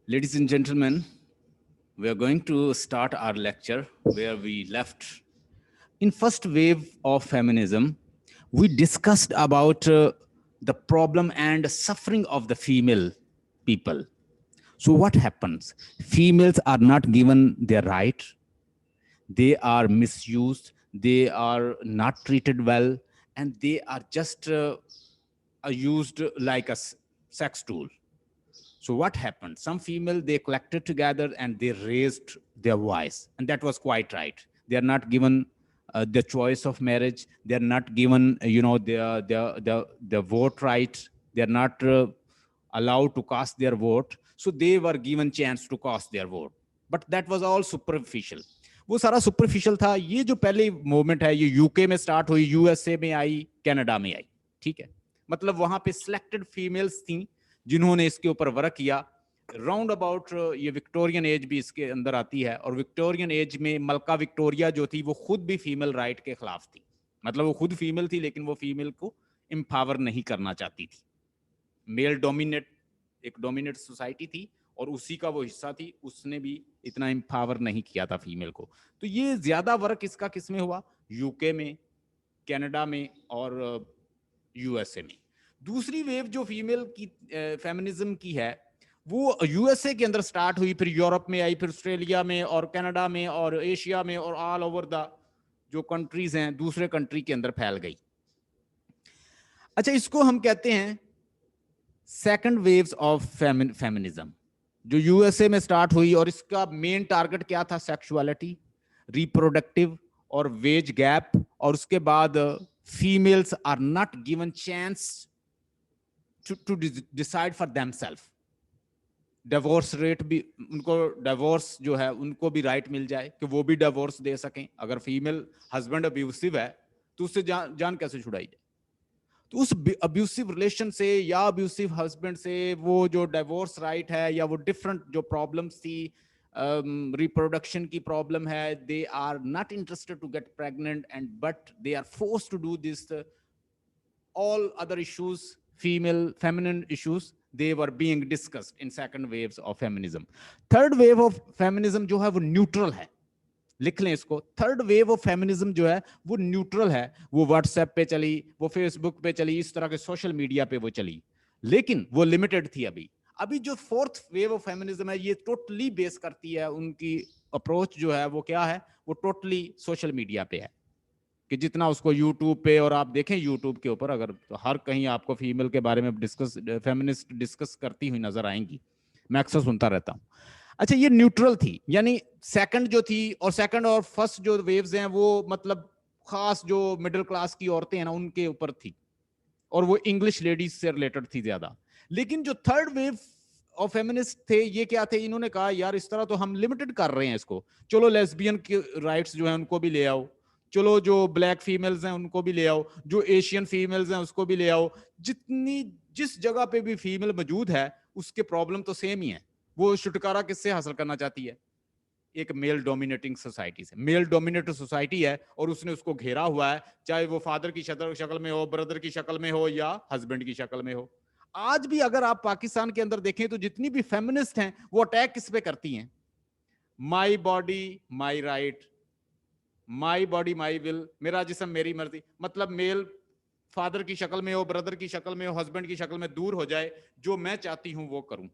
Ladies and gentlemen, we are going to start our lecture where we left. In first wave of feminism, we discussed about the problem and suffering of the female people. So what happens? Females are not given their right. They are misused. They are not treated well, and they are just used like a sex tool. So what happened? Some female they collected together and they raised their voice, and that was quite right. They are not given the choice of marriage. They are not given, the vote right. They are not allowed to cast their vote. So they were given chance to cast their vote. But that was all superficial. वो सारा superficial था. ये जो पहले movement है ये UK में start हुई, यूएसए में आई, कनाडा में आई. ठीक है, मतलब वहां पे सिलेक्टेड फीमेल्स थी जिन्होंने इसके ऊपर वर्क किया. राउंड अबाउट ये विक्टोरियन एज भी इसके अंदर आती है, और विक्टोरियन एज में मलका विक्टोरिया जो थी वो खुद भी फीमेल राइट के खिलाफ थी. मतलब वो खुद फीमेल थी लेकिन वो फीमेल को एम्पावर नहीं करना चाहती थी. मेल डोमिनेट, एक डोमिनेट सोसाइटी थी और उसी का वो हिस्सा थी. उसने भी इतना एम्पावर नहीं किया था फीमेल को. तो ये ज्यादा वर्क इसका किसमें हुआ? यूके में, कनाडा में और यूएसए में. दूसरी वेव जो फीमेल की फेमिनिज्म की है वो यूएसए के अंदर स्टार्ट हुई, फिर यूरोप में आई, फिर ऑस्ट्रेलिया में और कनाडा में और एशिया में और ऑल ओवर द जो कंट्रीज हैं दूसरे कंट्री के अंदर फैल गई. अच्छा, इसको हम कहते हैं सेकंड वेव्स ऑफ फेमिनिज्म जो यूएसए में स्टार्ट हुई. और इसका मेन टारगेट क्या था? सेक्सुअलिटी, रिप्रोडक्टिव और वेज गैप. और उसके बाद females are not given chance to decide for themselves. Divorce rate भी उनको, डिवोर्स जो है उनको भी राइट मिल जाए कि वो भी डिवोर्स दे सकें. अगर फीमेल हस्बैंड अब्यूसिव है तो उससे जान कैसे छुड़ाई जाए? तो उस अब्यूसिव रिलेशन से या अब्यूसिव हस्बैंड से वो जो डिवोर्स राइट है या वो डिफरेंट जो प्रॉब्लम्स थी, रिप्रोडक्शन की प्रॉब्लम है, they are not interested to get pregnant and but they are forced to do this. all other issues, female feminine issues, they were being discussed in second waves of feminism. Third wave of feminism जो है वो neutral है. लिख लें इसको. Third wave of feminism जो है वो न्यूट्रल है. वो व्हाट्सएप पे चली, वो फेसबुक पे चली, इस तरह के सोशल मीडिया पे वो चली, लेकिन वो लिमिटेड थी. अभी अभी जो फोर्थ वेव ऑफ फेमिनिज्म है ये टोटली बेस करती है, उनकी अप्रोच जो है वो क्या है, वो टोटली सोशल मीडिया पे है. कि जितना उसको यूट्यूब पे, और आप देखें यूट्यूब के ऊपर अगर तो हर कहीं आपको फीमेल के बारे में डिस्कस, फेमिनिस्ट डिस्कस करती हुई नजर आएंगी. मैं अक्सर सुनता रहता हूं. अच्छा, ये न्यूट्रल थी, यानी सेकंड जो थी, और सेकंड और फर्स्ट जो वेव्स हैं वो मतलब खास जो मिडिल क्लास की औरतें हैं ना उनके ऊपर थी, और वो इंग्लिश लेडीज से रिलेटेड थी ज्यादा. लेकिन जो थर्ड वेव ऑफ फेमिनिस्ट थे ये क्या थे? इन्होंने कहा यार इस तरह तो हम लिमिटेड कर रहे हैं इसको, चलो लेस्बियन के राइट्स जो है उनको भी ले आओ, चलो जो ब्लैक फीमेल्स हैं उनको भी ले आओ, जो एशियन फीमेल्स हैं उसको भी ले आओ. जितनी जिस जगह पे भी फीमेल मौजूद है उसके प्रॉब्लम तो सेम ही है. वो छुटकारा किससे हासिल करना चाहती है? एक मेल डोमिनेटिंग सोसाइटी से. मेल डोमिनेटेड सोसाइटी है और उसने उसको घेरा हुआ है, चाहे वो फादर की शक्ल में हो, ब्रदर की शक्ल में हो या हस्बैंड की शक्ल में हो. आज भी अगर आप पाकिस्तान के अंदर देखें तो जितनी भी फेमिनिस्ट हैं वो अटैक किस पे करती हैं? My body my right, my body my will, मेरा जिस्म मेरी मर्जी. मतलब मेल फादर की शक्ल में हो, ब्रदर की शक्ल में हो, हस्बैंड की शक्ल में दूर हो जाए, जो मैं चाहती हूं वो करूं.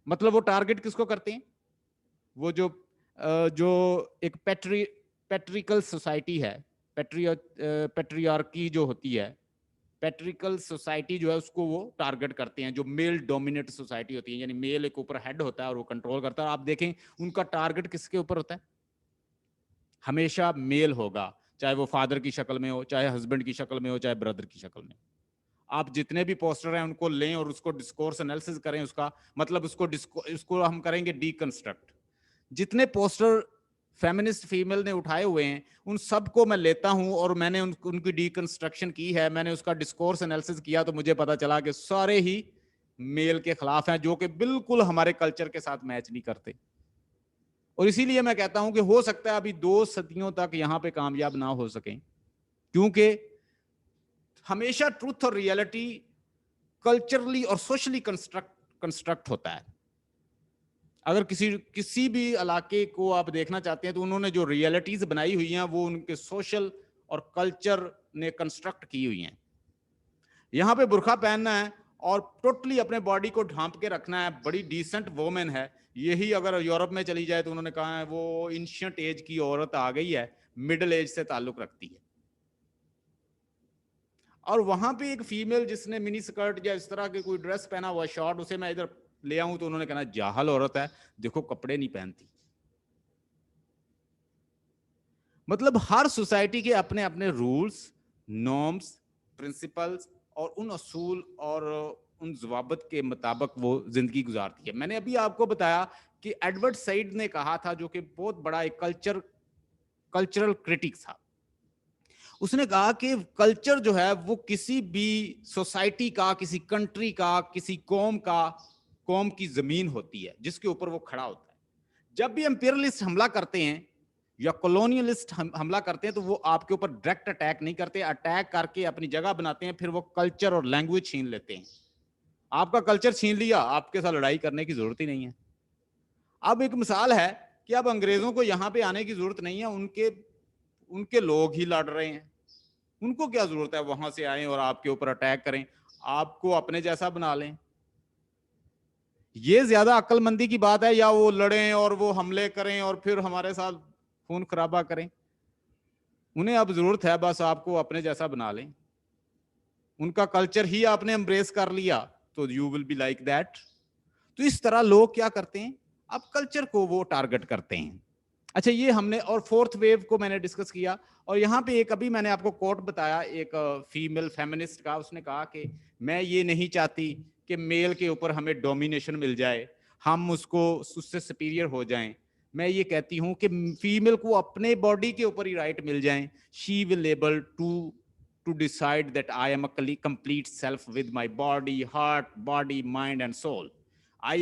मतलब वो टारगेट किसको करते हैं? वो जो एक पेट्रिकल सोसाइटी है, पेट्रियार्की जो होती है, पेट्रिकल सोसाइटी जो है उसको वो टारगेट करते हैं. जो मेल डोमिनेट सोसाइटी होती है, यानी मेल एक ऊपर हेड होता है और वो कंट्रोल करता है. आप देखें उनका टारगेट किसके ऊपर होता है? हमेशा मेल होगा, चाहे वो फादर की शक्ल में हो, चाहे हस्बैंड की शक्ल में हो, चाहे ब्रदर की शक्ल में. आप जितने भी पोस्टर हैं उनको लें और उसको डिस्कोर्स एनालिसिस करें, उसका मतलब उसको हम करेंगे डीकंस्ट्रक्ट. जितने पोस्टर फेमिनिस्ट फीमेल ने उठाए हुए हैं उन सबको मैं लेता हूं और मैंने उनकी डीकंस्ट्रक्शन की है, मैंने उसका डिस्कोर्स एनालिसिस किया, तो मुझे पता चला कि सारे ही मेल के खिलाफ हैं, जो कि बिल्कुल हमारे कल्चर के साथ मैच नहीं करते. और इसीलिए मैं कहता हूं कि हो सकता है अभी 2 सदियों तक यहां पे कामयाब ना हो सकें, क्योंकि हमेशा ट्रूथ और रियलिटी कल्चरली और सोशली कंस्ट्रक्ट होता है. अगर किसी भी इलाके को आप देखना चाहते हैं तो उन्होंने जो रियलिटीज बनाई हुई हैं वो उनके सोशल और कल्चर ने कंस्ट्रक्ट की हुई हैं। यहाँ पे बुर्का पहनना है और टोटली अपने बॉडी को ढांप के रखना है, बड़ी डिसेंट वोमेन है। यही अगर यूरोप में चली जाए तो उन्होंने कहा है वो एंशिएंट एज की औरत आ गई है, मिडिल एज से ताल्लुक रखती है। और वहां पे एक फीमेल जिसने मिनी स्कर्ट या इस तरह के कोई ड्रेस पहना हुआ शॉर्ट, उसे मैं इधर ले आऊं तो उन्होंने कहना जाहल औरत है, देखो कपड़े नहीं पहनती। मतलब हर सोसाइटी के अपने अपने रूल्स, नॉर्म्स, प्रिंसिपल्स और उन असूल और उन जवाबत के मुताबिक वो जिंदगी गुजारती है। मैंने अभी आपको बताया कि एडवर्ड सईद ने कहा था, जो कि बहुत बड़ा एक कल्चरल क्रिटिक था। उसने कहा कि कल्चर जो है वो किसी भी सोसाइटी का, किसी कंट्री का, किसी कौम की जमीन होती है जिसके ऊपर वो खड़ा होता है। जब भी इंपीरियलिस्ट हमला करते हैं या कॉलोनियलिस्ट हमला करते हैं तो वो आपके ऊपर डायरेक्ट अटैक नहीं करते, अटैक करके अपनी जगह बनाते हैं, फिर वो कल्चर और लैंग्वेज छीन लेते हैं। आपका कल्चर छीन लिया, आपके साथ लड़ाई करने की जरूरत ही नहीं है। अब एक मिसाल है कि अब अंग्रेजों को यहां पे आने की जरूरत नहीं है, उनके लोग ही लड़ रहे हैं। उनको क्या जरूरत है वहां से आए और आपके ऊपर अटैक करें, आपको अपने जैसा बना लें। ये ज्यादा अक्लमंदी की बात है, या वो लड़ें और वो हमले करें और फिर हमारे साथ खून खराबा करें। उन्हें अब जरूरत है बस आपको अपने जैसा बना लें। उनका कल्चर ही आपने एम्ब्रेस कर लिया तो you will be like that. तो इस तरह लोग क्या करते हैं, अब कल्चर को वो टारगेट करते हैं। अच्छा, ये हमने और फोर्थ वेव को मैंने डिस्कस किया। और यहाँ पे एक अभी मैंने आपको कोट बताया एक फीमेल फेमिनिस्ट का। उसने कहा कि मैं ये नहीं चाहती कि मेल के ऊपर हमें डोमिनेशन मिल जाए, हम उससे सुपीरियर हो जाएं। मैं ये कहती हूँ कि फीमेल को अपने बॉडी के ऊपर ही राइट मिल जाएं। She will able to decide that I am a complete self with my body, heart, body, mind and soul. I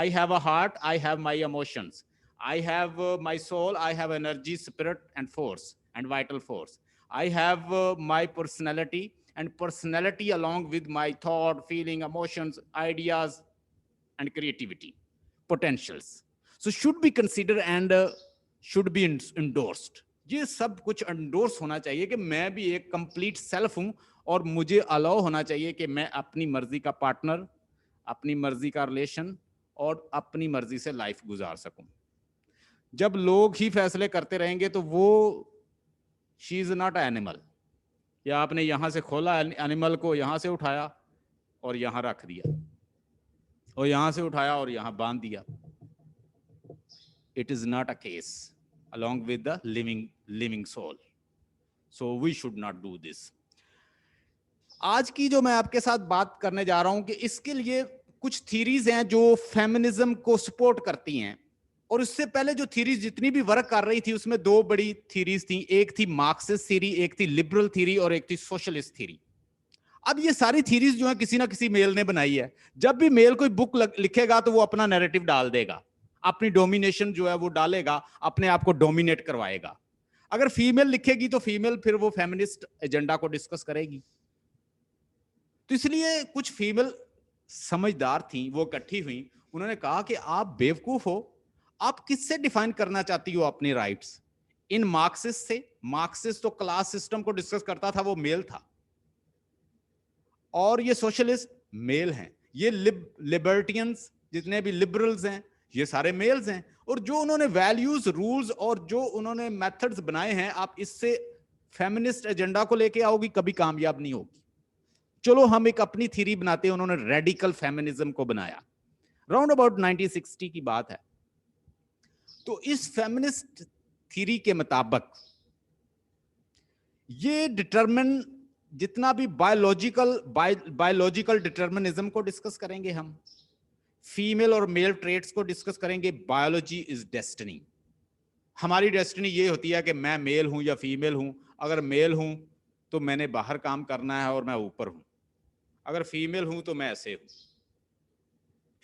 have a heart, I have my emotions, I have my soul, I have energy, spirit, and force, and vital force. I have my personality, and personality along with my thought, feeling, emotions, ideas, and creativity, potentials. So should be considered and should be endorsed. ये सब कुछ endorse होना चाहिए कि मैं भी एक complete self हूं और मुझे अलाउ होना चाहिए कि मैं अपनी मर्जी का पार्टनर, अपनी मर्जी का रिलेशन और अपनी मर्जी से लाइफ गुजार सकूं। जब लोग ही फैसले करते रहेंगे तो वो शी इज नॉट एनिमल। या आपने यहां से खोला एनिमल को, यहां से उठाया और यहां रख दिया, और यहां से उठाया और यहां बांध दिया। It is not a case along with the living soul. So we should not do this. आज की जो मैं आपके साथ बात करने जा रहा हूं कि इसके लिए कुछ थीरीज हैं जो फेमिनिज्म को सपोर्ट करती हैं। और इससे पहले जो थीरीज जितनी भी वर्क कर रही थी उसमें दो बड़ी थीरीज थी, एक थी मार्क्सिस्ट थीरी, एक थी लिबरल थीरी और एक थी सोशलिस्ट थीरी। अब ये सारी थीरीज जो है किसी ना किसी मेल ने बनाई है। जब भी मेल कोई बुक लिखेगा तो वो अपना नैरेटिव डाल देगा, अपनी डोमिनेशन जो है वो डालेगा, अपने आप को डोमिनेट करवाएगा। अगर फीमेल लिखेगी तो फीमेल फिर वो फेमिनिस्ट एजेंडा को डिस्कस करेगी। तो इसलिए कुछ फीमेल समझदार थी, वो इकट्ठी हुई, उन्होंने कहा कि आप बेवकूफ हो, आप किससे डिफाइन करना चाहती हो अपने राइट्स? इन मार्क्सिस्ट से? मार्क्सिस्ट तो क्लास सिस्टम को डिस्कस करता था, वो मेल था। और ये सोशलिस्ट मेल हैं, ये लिबर्टियंस जितने भी लिबरल्स हैं ये सारे मेल्स हैं। और जो उन्होंने वैल्यूज, रूल्स और जो उन्होंने मेथड्स बनाए हैं, आप इससे फेमिनिस्ट एजेंडा को लेके आओगी, कभी कामयाब नहीं होगी। चलो हम एक अपनी थ्योरी बनाते हैं। उन्होंने रेडिकल फेमिनिज्म को बनाया, राउंड अबाउट 1960 की बात है। तो इस फेमिनिस्ट थ्योरी के मुताबिक ये डिटरमिन जितना भी बायोलॉजिकल डिटर्मिनिज्म को डिस्कस करेंगे, हम फीमेल और मेल ट्रेट्स को डिस्कस करेंगे। Biology is destiny. हमारी डेस्टिनी ये होती है कि मैं मेल हूं या फीमेल हूं। अगर मेल हूं तो मैंने बाहर काम करना है और मैं ऊपर हूं। अगर फीमेल हूं तो मैं ऐसे हूं।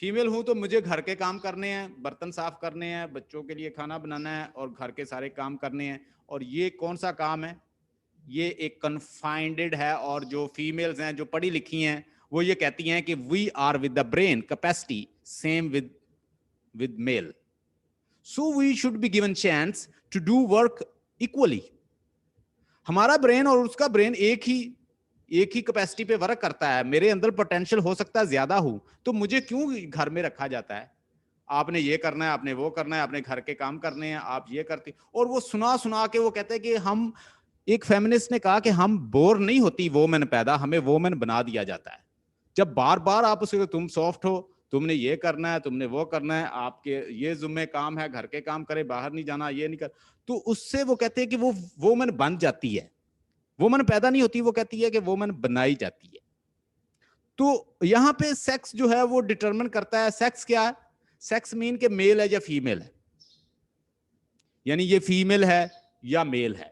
फीमेल हूं तो मुझे घर के काम करने हैं, बर्तन साफ करने हैं, बच्चों के लिए खाना बनाना है और घर के सारे काम करने हैं। और ये कौन सा काम है? ये एक कन्फाइंडेड है। और जो फीमेल्स हैं जो पढ़ी लिखी हैं वो ये कहती हैं कि we are with the brain capacity same with male. So we should be given chance to do work equally. हमारा ब्रेन और उसका ब्रेन एक ही कैपेसिटी पे वर्क करता है. मेरे अंदर पोटेंशियल हो सकता है ज्यादा हो, तो मुझे क्यों घर में रखा जाता है? आपने ये करना है, आपने वो करना है, आपने घर के काम करने हैं, आप ये करते. और वो सुना के वो कहते हैं कि हम, एक फेमिनिस्ट ने कहा कि हम बोर नहीं होती वोमेन पैदा, हमें वोमेन बना दिया जाता है. जब बार बार आप उसे, तुम सॉफ्ट हो, तुमने ये करना है, तुमने वो करना है, आपके ये जुम्मे काम है, घर के काम करे, बाहर नहीं जाना, ये नहीं कर, तो उससे वो कहते हैं कि वो वोमेन बन जाती है. वोमेन पैदा नहीं होती, वो कहती है कि वोमेन बनाई जाती है. तो यहां पे सेक्स जो है वो डिटरमिन करता है. सेक्स क्या है? सेक्स मीन के मेल है या फीमेल है, यानी ये फीमेल है या मेल है.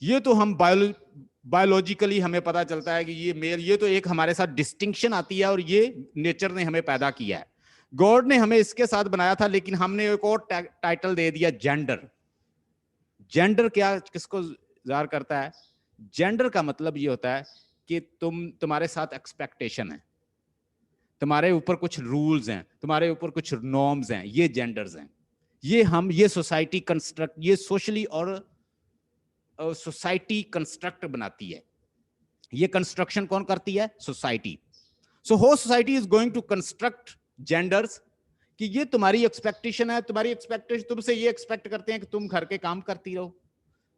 ये तो हम बायोलॉजिकली हमें पता चलता है कि ये मेल, ये तो एक हमारे साथ डिस्टिंक्शन आती है, और ये नेचर ने हमें पैदा किया है. गॉड ने हमें इसके साथ बनाया था, लेकिन हमने एक और टाइटल दे दिया, जेंडर. जेंडर क्या, किसको ज़ाहिर करता है? जेंडर का मतलब ये होता है कि तुम्हारे साथ एक्सपेक्टेशन है, तुम्हारे ऊपर कुछ रूल्स हैं, तुम्हारे ऊपर कुछ नॉर्म्स हैं, ये जेंडर्स हैं. ये सोसाइटी कंस्ट्रक्ट, ये सोशली और सोसाइटी कंस्ट्रक्ट बनाती है. ये कंस्ट्रक्शन कौन करती है? Society. So whole society is going to construct genders, कि ये तुम्हारी एक्सपेक्टेशन है, तुम्हारी एक्सपेक्टेशन, तुमसे ये एक्सपेक्ट करते हैं कि तुम घर के काम करती रहो,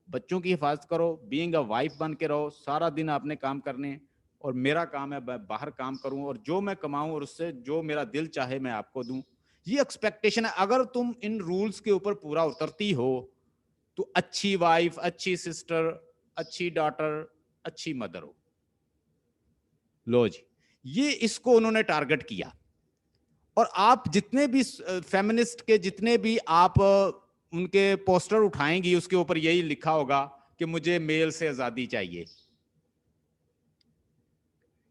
बच्चों की हिफाजत करो, बीइंग अ वाइफ बन के रहो, सारा दिन आपने काम करने, और मेरा काम है बाहर काम करूं, और जो मैं कमाऊं और उससे जो मेरा दिल चाहे मैं आपको दूं. ये एक्सपेक्टेशन है. अगर तुम इन रूल्स के ऊपर पूरा उतरती हो तो अच्छी वाइफ, अच्छी सिस्टर, अच्छी डॉटर, अच्छी मदर हो. लो जी, ये इसको उन्होंने टारगेट किया. और आप जितने भी फेमिनिस्ट के जितने भी आप उनके पोस्टर उठाएंगी, उसके ऊपर यही लिखा होगा कि मुझे मेल से आजादी चाहिए.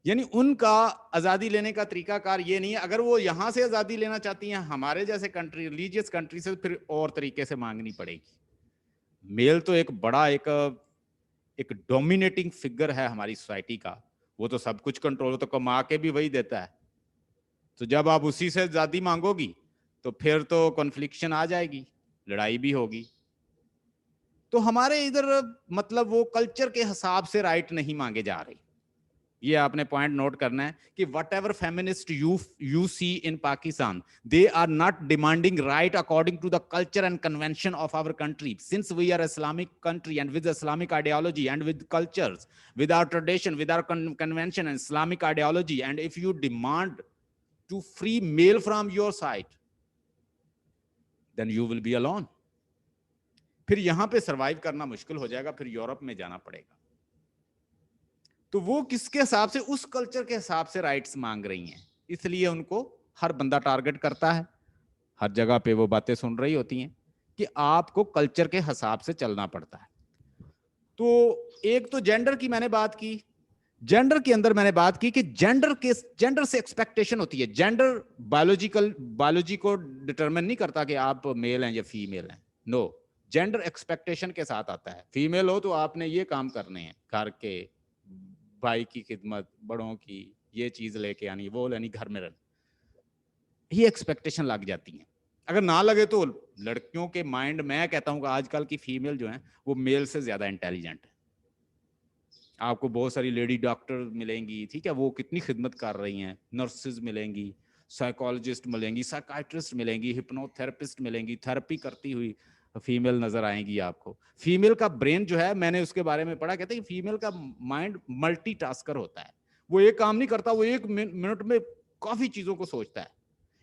यानी उनका आजादी लेने का तरीकाकार ये नहीं है. अगर वो यहां से आजादी लेना चाहती हैं हमारे जैसे कंट्री, रिलीजियस कंट्री से, फिर और तरीके से मांगनी पड़ेगी. मेल तो एक बड़ा एक डोमिनेटिंग फिगर है हमारी सोसाइटी का. वो तो सब कुछ कंट्रोल, तो कमा के भी वही देता है. तो जब आप उसी से आजादी मांगोगी तो फिर तो कॉन्फ्लिक्शन आ जाएगी, लड़ाई भी होगी. तो हमारे इधर मतलब वो कल्चर के हिसाब से राइट नहीं मांगे जा रहे. ये आपने पॉइंट नोट करना है कि whatever feminist you see in Pakistan, they are not demanding right according to the culture and convention of our country. Since we are Islamic country and with Islamic ideology and with cultures, with our tradition, with our convention and Islamic ideology, and if you demand to free male from your side, then you will be alone. फिर यहां पे survive करना मुश्किल हो जाएगा, फिर Europe में जाना पड़ेगा. तो वो किसके हिसाब से? उस कल्चर के हिसाब से राइट्स मांग रही हैं, इसलिए उनको हर बंदा टारगेट करता है. हर जगह पे वो बातें सुन रही होती हैं कि आपको कल्चर के हिसाब से चलना पड़ता है. तो एक तो जेंडर की मैंने बात की. जेंडर के अंदर मैंने बात की कि जेंडर से एक्सपेक्टेशन होती है. जेंडर बायोलॉजी को डिटरमिन नहीं करता कि आप मेल हैं या फीमेल हैं. नो, जेंडर एक्सपेक्टेशन के साथ आता है. फीमेल हो तो आपने ये काम करने हैं, घर के, भाई की खिदमत, बड़ों की, ये चीज लेके आनी, वो लेनी, घर में रहना, ये एक्सपेक्टेशन लग जाती है. अगर ना लगे तो लड़कियों के माइंड, मैं कहता हूं कि आजकल की फीमेल जो है वो मेल से ज्यादा इंटेलिजेंट है. आपको बहुत सारी लेडी डॉक्टर मिलेंगी, ठीक है, वो कितनी खिदमत कर रही हैं. नर्सेज मिलेंगी, साइकोलॉजिस्ट मिलेंगी, साइकाइट्रिस्ट मिलेंगी, हिप्नोथेरेपिस्ट मिलेंगी, थेरेपी करती हुई फीमेल नजर आएंगी आपको. फीमेल का ब्रेन जो है, मैंने उसके बारे में पढ़ा, कहते हैं कि फीमेल का माइंड मल्टीटास्कर होता है. वो एक काम नहीं करता, वो एक मिनट में काफी चीजों को सोचता है.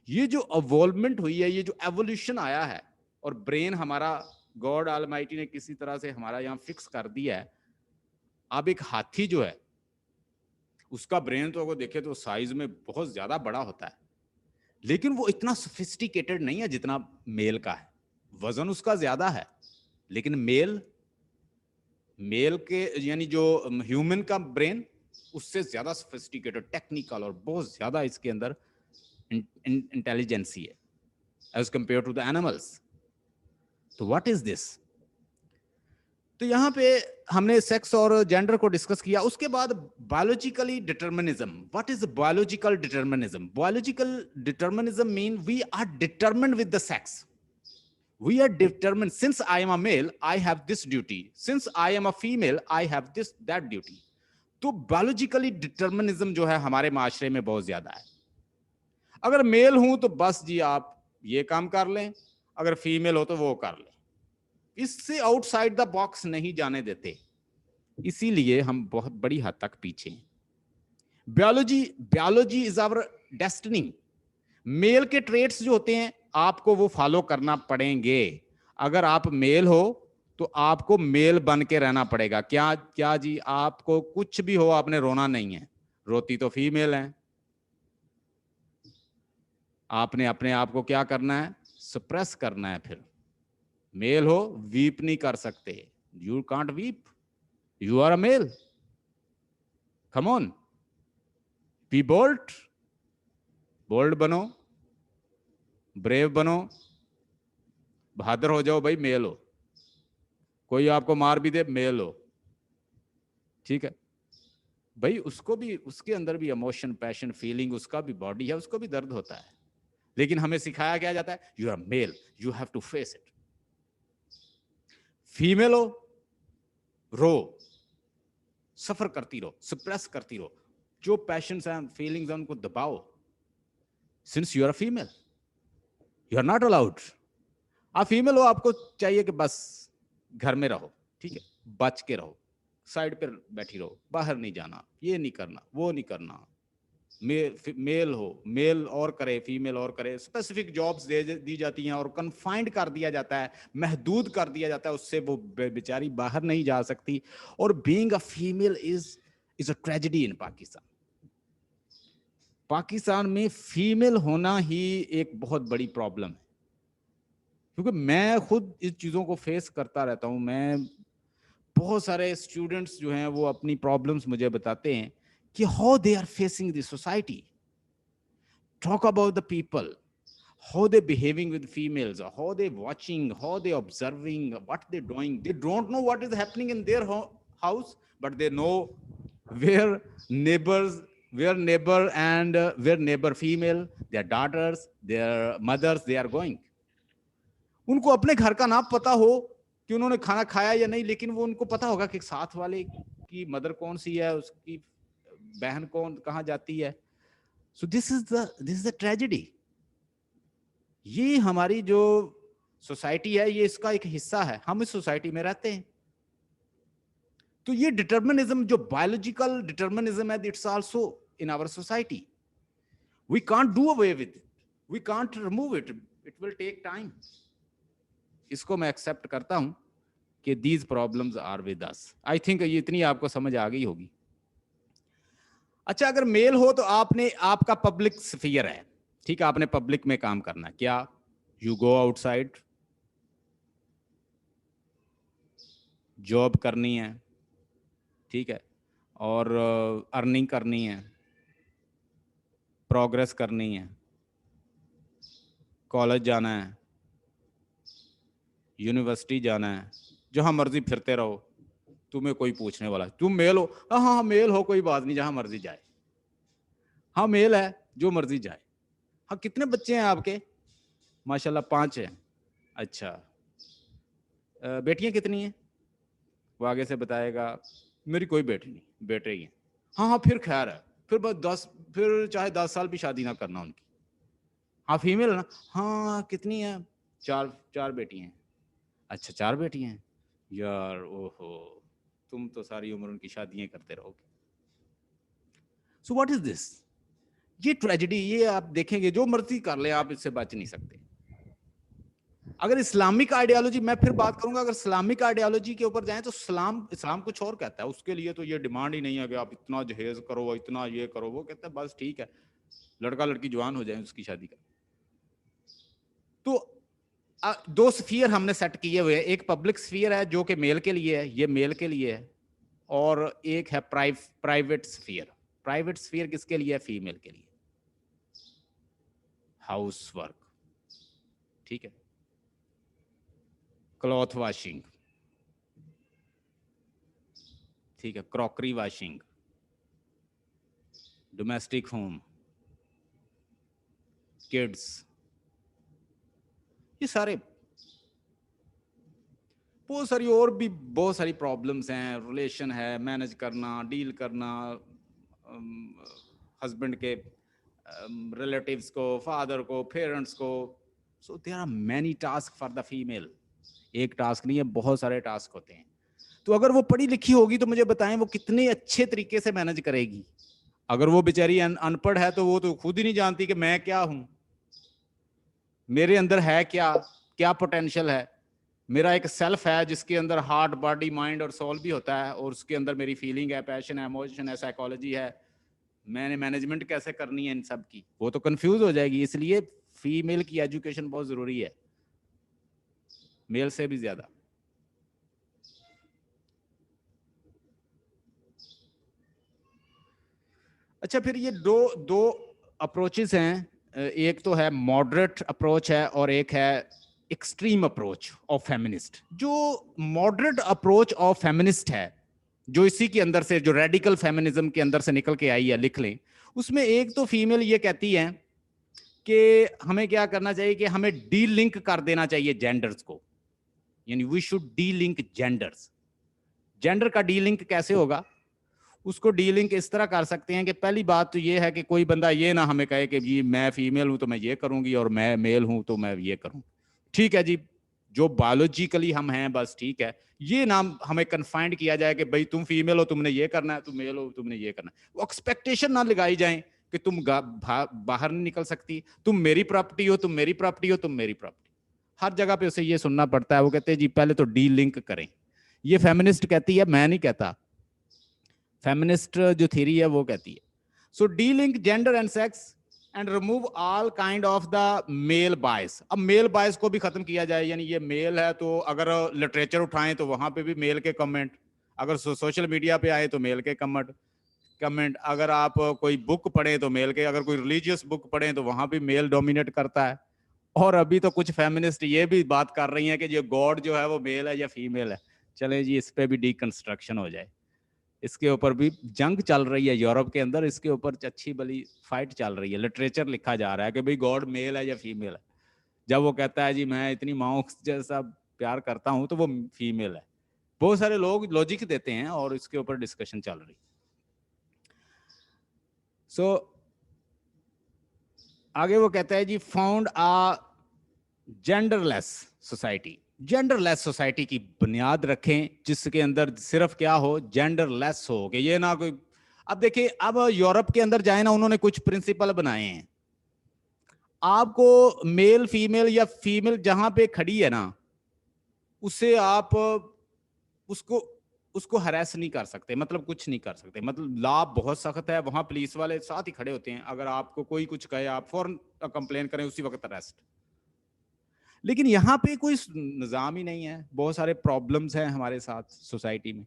ये जो इवॉल्वमेंट हुई है, ये जो एवोल्यूशन आया है, और ब्रेन हमारा गॉड ऑलमाइटी ने किसी तरह से हमारा यहाँ फिक्स कर दिया है. अब एक हाथी जो है, उसका ब्रेन तो अगर देखे तो साइज में बहुत ज्यादा बड़ा होता है, लेकिन वो इतना सोफिस्टिकेटेड नहीं है जितना मेल का है. वजन उसका ज्यादा है, लेकिन मेल के यानी जो ह्यूमन का ब्रेन उससे ज्यादा सोफिस्टिकेटेड, टेक्निकल, और बहुत ज्यादा इसके अंदर इंटेलिजेंसी है as compare to the animals. तो व्हाट इज दिस? तो यहाँ पे हमने सेक्स और जेंडर को डिस्कस किया। उसके बाद biologically determinism. What is biological determinism? Biological determinism mean we are determined with the sex. We are determined. Since I am a male, I have this duty. Since I am a female, I have this that duty. तो biologically determinism जो है हमारे माशरे में बहुत ज्यादा है. अगर मेल हूं तो बस जी आप ये काम कर लें, अगर फीमेल हो तो वो कर लें. इससे आउटसाइड द बॉक्स नहीं जाने देते. इसीलिए हम बहुत बड़ी हद तक पीछे हैं. Biology is our destiny. Male के ट्रेट्स जो होते हैं आपको वो फॉलो करना पड़ेंगे. अगर आप मेल हो तो आपको मेल बन के रहना पड़ेगा. क्या क्या जी, आपको कुछ भी हो आपने रोना नहीं है. रोती तो फीमेल है. आपने अपने आप को क्या करना है? सप्रेस करना है. फिर मेल हो वीप नहीं कर सकते. You can't weep, you are a male. Come on, be bold. Bold बनो, ब्रेव बनो, बहादुर हो जाओ भाई. मेल हो, कोई आपको मार भी दे, मेल हो. ठीक है भाई, उसको भी, उसके अंदर भी इमोशन, पैशन, फीलिंग, उसका भी बॉडी है, उसको भी दर्द होता है. लेकिन हमें सिखाया क्या जाता है? You are male, you have to face it. Female हो, रो, सफर करती रहो, सप्रेस करती रहो. जो पैशंस हैं, फीलिंग्स हैं, उनको दबाओ. Since you are female, you are not allowed. आप फीमेल हो, आपको चाहिए कि बस घर में रहो. ठीक है, बच के रहो, साइड पर बैठी रहो, बाहर नहीं जाना, ये नहीं करना, वो नहीं करना. मेल हो, मेल और करे, फीमेल और करे. स्पेसिफिक जॉब्स दी जाती हैं और कन्फाइंड कर दिया जाता है, महदूद कर दिया जाता है. उससे वो बेचारी बाहर नहीं जा सकती. और being a female is a tragedy in Pakistan. Pakistan में फीमेल होना ही एक बहुत बड़ी प्रॉब्लम है. क्योंकि मैं खुद इस चीज़ों को फेस करता रहता हूँ. मैं, बहुत सारे स्टूडेंट्स जो हैं वो अपनी प्रॉब्लम्स मुझे बताते हैं कि how they are facing the society. Talk about the people, how they behaving with females, how they watching, how they observing, what they doing. They don't know what is happening in their house, but they know where neighbors, where neighbor and where neighbor female, their daughters, their mothers, they are going. उनको अपने घर का नाम पता हो कि उन्होंने खाना खाया या नहीं, लेकिन वो उनको पता होगा कि साथ वाले की मदर कौन सी है, उसकी बहन कौन कहाँ जाती है. So this is the tragedy. ये हमारी जो सोसाइटी है, ये इसका एक हिस्सा है. हम इस सोसाइटी में रहते हैं. तो ये डिटर्मिनिज्म, जो बायोलॉजिकल डिटर्मिनिज्म है, it's also in our society. We can't do away with it, we can't remove it, it will take time. इसको मैं एक्सेप्ट करता हूं कि these problems are with us. I think ये इतनी आपको समझ आ गई होगी. अच्छा, अगर मेल हो तो आपने, आपका पब्लिक स्फीयर है. ठीक है, आपने पब्लिक में काम करना. क्या? यू गो आउटसाइड, जॉब करनी है. ठीक है, और अर्निंग करनी है, प्रोग्रेस करनी है, कॉलेज जाना है, यूनिवर्सिटी जाना है. जहां मर्जी फिरते रहो, तुम्हें कोई पूछने वाला. तुम मेल हो, हाँ हाँ मेल हो, कोई बात नहीं, जहां मर्जी जाए. हाँ मेल है, जो मर्जी जाए. हाँ, कितने बच्चे हैं आपके? माशाल्लाह 5 हैं. अच्छा, बेटियां कितनी हैं? वो आगे से बताएगा. मेरी कोई बेटी नहीं, बेटे ही हैं. हाँ हाँ, फिर खैर है, फिर बस 10, फिर चाहे 10 साल भी शादी ना करना उनकी. हाँ फीमेल ना. हाँ कितनी है? 4 बेटी हैं. अच्छा 4 बेटी हैं. यार ओहो, तुम तो सारी उम्र उनकी शादियां करते रहोगे. So what is this? ये ट्रेजेडी, ये आप देखेंगे, जो मर्जी कर ले, आप इससे बच नहीं सकते. अगर इस्लामिक आइडियोलॉजी, मैं फिर बात करूंगा, अगर इस्लामिक आइडियोलॉजी के ऊपर जाएं तो इस्लाम कुछ और कहता है. उसके लिए तो ये डिमांड ही नहीं है कि आप इतना जहेज करो, इतना ये करो. वो कहता है बस ठीक है, लड़का लड़की जवान हो जाए, उसकी शादी कर. तो 2 स्फीयर हमने सेट किए हुए हैं. एक पब्लिक स्फीयर है जो कि मेल के लिए है, ये मेल के लिए है. और एक है प्राइवेट स्फीयर. प्राइवेट स्फीयर किसके लिए है? फीमेल के लिए. हाउस वर्क, ठीक है, क्लॉथ वॉशिंग, ठीक है, crockery washing, domestic home, kids, ये सारे बहुत सारी और भी बहुत सारी प्रॉब्लम्स हैं, रिलेशन है, मैनेज करना, डील करना, हस्बैंड के रिलेटिव्स को, फादर को, पेरेंट्स को। So there are many task for the female. एक टास्क नहीं है, बहुत सारे टास्क होते हैं। तो अगर वो पढ़ी लिखी होगी तो मुझे बताएं वो कितने अच्छे तरीके से मैनेज करेगी। अगर वो बेचारी अनपढ़ है तो वो तो खुद ही नहीं जानती कि मैं क्या हूं, मेरे अंदर है क्या, क्या पोटेंशियल है। मेरा एक सेल्फ है जिसके अंदर हार्ट, बॉडी, माइंड और सोल भी होता है, और उसके अंदर मेरी फीलिंग है, पैशन है, इमोशन है, साइकोलॉजी है। मैंने मैनेजमेंट कैसे करनी है इन सब की, वो तो कंफ्यूज हो जाएगी। इसलिए फीमेल की एजुकेशन बहुत जरूरी है, मेल से भी ज्यादा। अच्छा, फिर ये दो दो अप्रोचेस हैं, एक तो है मॉडरेट अप्रोच है और एक है एक्सट्रीम अप्रोच ऑफ फेमिनिस्ट। जो मॉडरेट अप्रोच ऑफ फेमिनिस्ट है, जो इसी के अंदर से, जो रेडिकल फेमिनिज्म के अंदर से निकल के आई है, लिख लें। उसमें एक तो फीमेल ये कहती है कि हमें क्या करना चाहिए कि हमें डी लिंक कर देना चाहिए जेंडर्स को, यानी we should delink genders. Gender का डी लिंक कैसे होगा? उसको डी लिंक इस तरह कर सकते हैं कि पहली बात तो ये है कि कोई बंदा ये ना हमें कहे कि जी मैं फीमेल हूं तो मैं ये करूंगी और मैं मेल हूं तो मैं ये करूं। ठीक है जी, जो बायोलॉजिकली हम हैं बस ठीक है, ये नाम हमें कन्फाइंड किया जाए कि भाई तुम फीमेल हो तुमने ये करना है, तुम मेल हो तुमने ये करना है। वो एक्सपेक्टेशन ना लगाई जाए कि तुम बाहर नहीं निकल सकती, तुम मेरी प्रॉपर्टी हो, तुम मेरी प्रॉपर्टी हो, तुम मेरी प्रॉपर्टी। हर जगह पे उसे ये सुनना पड़ता है। वो कहते हैं जी पहले तो डी लिंक करें। ये फेमिनिस्ट कहती है, मैं नहीं कहता। फेमिनिस्ट जो थ्योरी है वो कहती है so delink gender and sex and remove all kind of the male bias. अब मेल बायस को भी खत्म किया जाए, यानी ये मेल है तो अगर लिटरेचर उठाएं तो वहां पे भी मेल के कमेंट, अगर सोशल मीडिया पे आए तो मेल के कमेंट, अगर आप कोई बुक पढ़ें तो मेल के, अगर कोई रिलीजियस बुक पढ़ें तो वहां भी मेल डोमिनेट करता है। और अभी तो कुछ फेमिनिस्ट ये भी बात कर रही हैं कि जो गॉड जो है वो मेल है या फीमेल है। चले जी इस पे भी डीकंस्ट्रक्शन हो जाए। इसके ऊपर भी जंग चल रही है यूरोप के अंदर, इसके ऊपर अच्छी बड़ी फाइट चल रही है। लिटरेचर लिखा जा रहा है कि भाई गॉड मेल है या फीमेल है। जब वो कहता है जी मैं इतनी माओ जैसा प्यार करता हूं तो वो फीमेल है। बहुत सारे लोग लॉजिक देते हैं और इसके ऊपर डिस्कशन चल रही। सो आगे वो कहता है जी फाउंड आ जेंडरलेस सोसाइटी। जेंडरलेस सोसाइटी की बुनियाद रखें जिसके अंदर सिर्फ क्या हो, जेंडरलेस हो, कि ये ना कोई। अब देखिए, अब यूरोप के अंदर जाए ना, उन्होंने कुछ प्रिंसिपल बनाए हैं। आपको मेल फीमेल या फीमेल जहां पे खड़ी है ना, उससे आप उसको उसको हरास नहीं कर सकते, मतलब कुछ नहीं कर सकते। मतलब लॉ बहुत सख्त है, वहां पुलिस वाले साथ ही खड़े होते हैं। अगर आपको कोई कुछ कहे आप फौरन कंप्लेन करें, उसी वक्त अरेस्ट। लेकिन यहाँ पे कोई निज़ाम ही नहीं है, बहुत सारे प्रॉब्लम्स हैं हमारे साथ सोसाइटी में।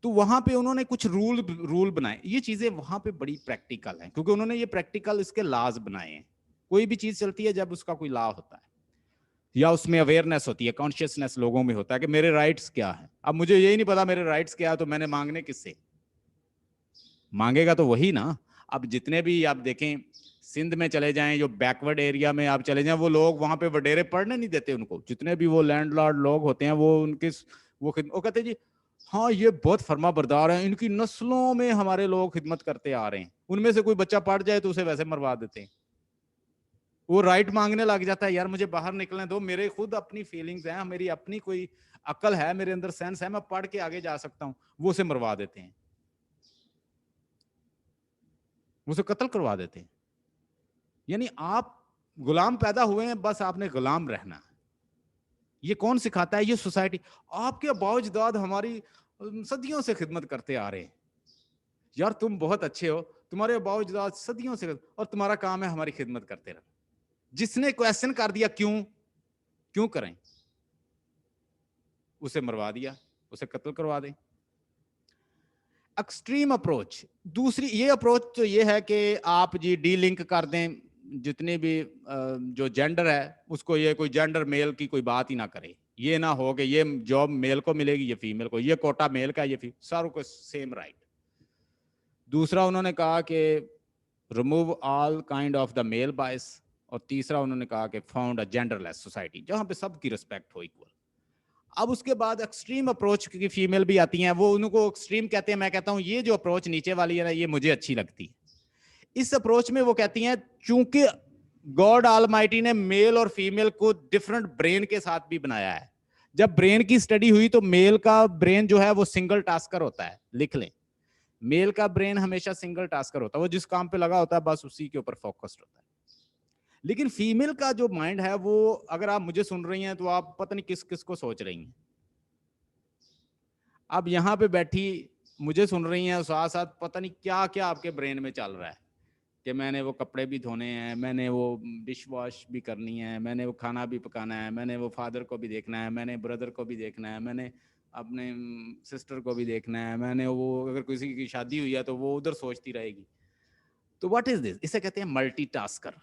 तो वहां पे उन्होंने कुछ रूल बनाए। ये चीजें वहां पे बड़ी प्रैक्टिकल हैं क्योंकि उन्होंने ये प्रैक्टिकल इसके लॉज बनाए हैं। कोई भी चीज चलती है जब उसका कोई लॉ होता है या उसमें अवेयरनेस होती है, कॉन्शियसनेस लोगों में होता है कि मेरे राइट्स क्या है। अब मुझे यही नहीं पता मेरे राइट्स क्या है तो मैंने मांगने किससे? मांगेगा तो वही ना। अब जितने भी आप देखें, सिंध में चले जाएं, जो बैकवर्ड एरिया में आप चले जाएं, वो लोग वहां पे वडेरे पढ़ने नहीं देते उनको। जितने भी वो लैंडलॉर्ड लोग होते हैं वो उनके वो कहते हैं जी हाँ ये बहुत फर्मा बरदार हैं, इनकी नस्लों में हमारे लोग खिदमत करते आ रहे हैं। उनमें से कोई बच्चा पढ़ जाए तो उसे वैसे मरवा देते हैं। वो राइट मांगने लग जाता है, यार मुझे बाहर निकलने दो, मेरे खुद अपनी फीलिंग्स हैं, मेरी अपनी कोई अकल है, मेरे अंदर सेंस है, मैं पढ़ के आगे जा सकता हूँ। वो उसे मरवा देते हैं, उसे कत्ल करवा देते हैं। यानी आप गुलाम पैदा हुए हैं, बस आपने गुलाम रहना है। ये कौन सिखाता है? ये सोसाइटी। आपके बावजदाद हमारी सदियों से खिदमत करते आ रहे हैं। यार तुम बहुत अच्छे हो, तुम्हारे बावजदाद सदियों से, और तुम्हारा काम है हमारी खिदमत करते रहना। जिसने क्वेश्चन कर दिया क्यों क्यों करें, उसे मरवा दिया, उसे कत्ल करवा दें। एक्सट्रीम अप्रोच दूसरी, ये अप्रोच तो ये है कि आप जी डी लिंक कर दें, जितने भी जो जेंडर है उसको ये कोई जेंडर मेल की कोई बात ही ना करे, ये ना हो कि ये जॉब मेल को मिलेगी ये फीमेल को, ये कोटा मेल का ये सारों को सेम राइट। दूसरा उन्होंने कहा कि remove all kind of the male bias, और तीसरा उन्होंने कहा कि फाउंड अ जेंडरलेस सोसाइटी जहां पे सबकी रिस्पेक्ट हो इक्वल। अब उसके बाद एक्सट्रीम अप्रोच की फीमेल भी आती हैं, वो उनको एक्सट्रीम कहते हैं। मैं कहता हूं ये जो अप्रोच नीचे वाली है ना ये मुझे अच्छी लगती है। इस अप्रोच में वो कहती हैं चूंकि गॉड ऑलमाइटी ने मेल और फीमेल को डिफरेंट ब्रेन के साथ भी बनाया है। जब ब्रेन की स्टडी हुई तो मेल का ब्रेन जो है वो सिंगल टास्कर होता है, लिख लें, मेल का ब्रेन हमेशा सिंगल टास्कर होता है, वो जिस काम पे लगा होता है बस उसी के ऊपर फोकस्ड होता है। लेकिन फीमेल का जो माइंड है वो, अगर आप मुझे सुन रही हैं तो आप पता नहीं किस किस को सोच रही हैं। अब यहाँ पे बैठी मुझे सुन रही हैं, साथ साथ पता नहीं क्या क्या आपके ब्रेन में चल रहा है कि मैंने वो कपड़े भी धोने हैं, मैंने वो डिश वॉश भी करनी है, मैंने वो खाना भी पकाना है, मैंने वो फादर को भी देखना है, मैंने ब्रदर को भी देखना है, मैंने अपने सिस्टर को भी देखना है, मैंने वो अगर किसी की शादी हुई है तो वो उधर सोचती रहेगी। तो व्हाट इज दिस? इसे कहते हैं मल्टीटास्कर।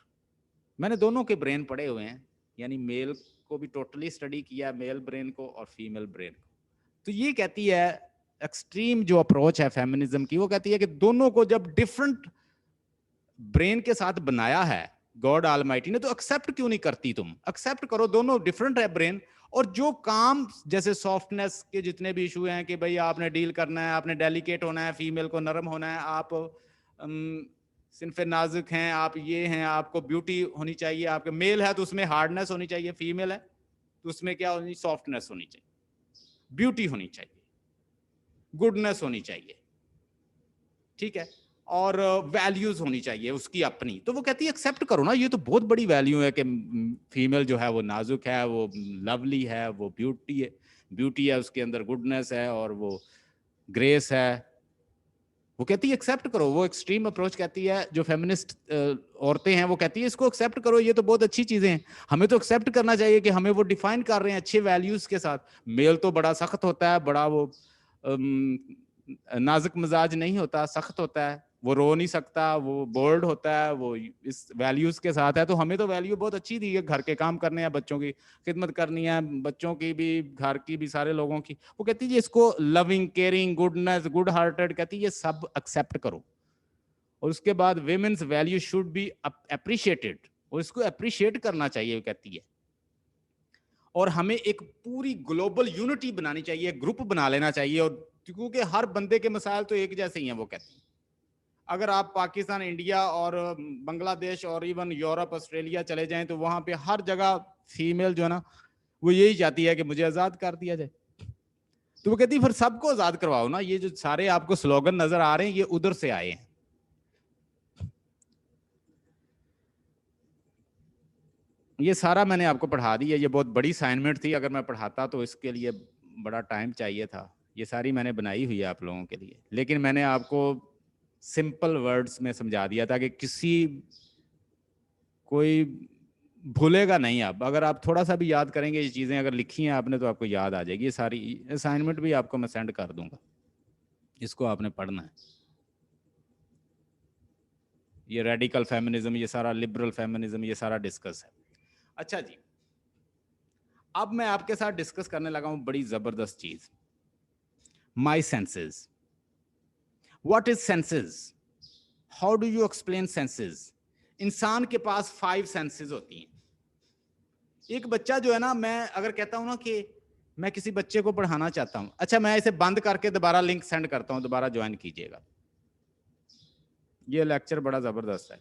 मैंने दोनों के ब्रेन पढ़े हुए हैं, यानी मेल को भी टोटली स्टडी किया, मेल ब्रेन को और फीमेल ब्रेन को। तो ये कहती है एक्सट्रीम जो अप्रोच है फेमिनिज्म की, वो कहती है कि दोनों को जब डिफरेंट ब्रेन के साथ बनाया है गॉड ऑलमाइटी ने, तो एक्सेप्ट क्यों नहीं करती तुम? एक्सेप्ट करो, दोनों डिफरेंट है ब्रेन। और जो काम जैसे सॉफ्टनेस के जितने भी इशू हैं कि भाई आपने डील करना है, आपने डेलिकेट होना है, फीमेल को नरम होना है, आप सिनफे नाजुक हैं, आप ये हैं, आपको ब्यूटी होनी चाहिए, आपके मेल है तो उसमें हार्डनेस होनी चाहिए, फीमेल है तो उसमें क्या होनी, सॉफ्टनेस होनी चाहिए, ब्यूटी होनी चाहिए, गुडनेस होनी चाहिए, ठीक है, और वैल्यूज होनी चाहिए उसकी अपनी। तो वो कहती है एक्सेप्ट करो ना, ये तो बहुत बड़ी वैल्यू है कि फीमेल जो है वो नाजुक है, वो लवली है, वो ब्यूटी है उसके अंदर, गुडनेस है और वो ग्रेस है। वो कहती है एक्सेप्ट करो। वो एक्सट्रीम अप्रोच कहती है, जो फेमिनिस्ट औरतें हैं वो कहती है इसको एक्सेप्ट करो, ये तो बहुत अच्छी चीजें हैं, हमें तो एक्सेप्ट करना चाहिए कि हमें वो डिफाइन कर रहे हैं अच्छे वैल्यूज के साथ। मेल तो बड़ा सख्त होता है, बड़ा वो नाजुक मिजाज नहीं होता, सख्त होता है, वो रो नहीं सकता, वो बोल्ड होता है, वो इस वैल्यूज के साथ है। तो हमें तो वैल्यू बहुत अच्छी दी है, घर के काम करने हैं, बच्चों की खिदमत करनी है, बच्चों की भी, घर की भी, सारे लोगों की। वो कहती है इसको loving, caring, goodness, good hearted, कहती है ये सब एक्सेप्ट करो। और उसके बाद women's value should be appreciated, और इसको अप्रिशिएट करना चाहिए कहती है। और हमें एक पूरी ग्लोबल यूनिटी बनानी चाहिए, ग्रुप बना लेना चाहिए, और क्योंकि हर बंदे के मसाइल तो एक जैसे ही हैं। वो कहती है अगर आप पाकिस्तान, इंडिया और बांग्लादेश और इवन यूरोप, ऑस्ट्रेलिया चले जाएं तो वहां पे हर जगह फीमेल जो है ना वो यही चाहती है कि मुझे आजाद कर दिया जाए। तो वो कहती है फिर सबको आजाद करवाओ ना, ये जो सारे आपको स्लोगन नजर आ रहे हैं ये उधर से आए हैं। ये सारा मैंने आपको पढ़ा दिया, ये बहुत बड़ी असाइनमेंट थी, अगर मैं पढ़ाता तो इसके लिए बड़ा टाइम चाहिए था। ये सारी मैंने बनाई हुई है आप लोगों के लिए, लेकिन मैंने आपको सिंपल वर्ड्स में समझा दिया था कि किसी कोई भूलेगा नहीं। अब अगर आप थोड़ा सा भी याद करेंगे, ये चीज़ें अगर लिखी हैं आपने तो आपको याद आ जाएगी। ये सारी असाइनमेंट भी आपको मैं सेंड कर दूंगा, इसको आपने पढ़ना है। ये रेडिकल फेमिनिज्म, ये सारा लिबरल फेमिनिज्म, ये सारा डिस्कस है। अच्छा जी, अब मैं आपके साथ डिस्कस करने लगा हूं बड़ी जबरदस्त चीज, माई senses. What is senses? How do you explain senses? इंसान के पास 5 सेंसेस होती हैं। एक बच्चा जो है ना, मैं अगर कहता हूं ना कि मैं किसी बच्चे को पढ़ाना चाहता हूं, अच्छा मैं इसे बंद करके दोबारा लिंक सेंड करता हूं, दोबारा ज्वाइन कीजिएगा। ये लेक्चर बड़ा जबरदस्त है।